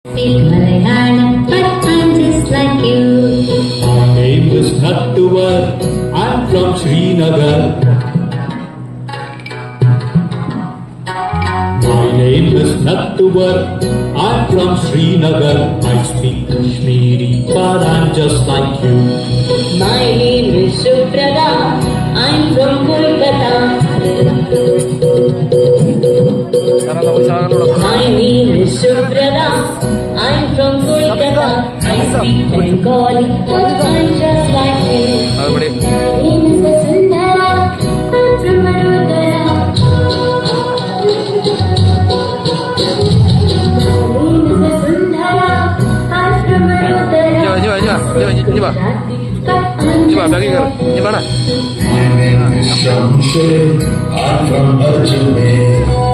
Speak Malayalam, but I'm just like you. My name is Nattuvar, I'm from Srinagar. My name is Nattuvar, I'm from Srinagar. I speak Kashmiri, but I'm just like you. My name is Suprada, I'm from Kolkata. My name is Suprada, I'm from Kolkata. I speak Bengali, but I'm just like you. My name is Vasundhara, I'm from Vadodara. My name is Vasundhara, I'm from Vadodara. My name is Shamsher, I'm from Ajmer.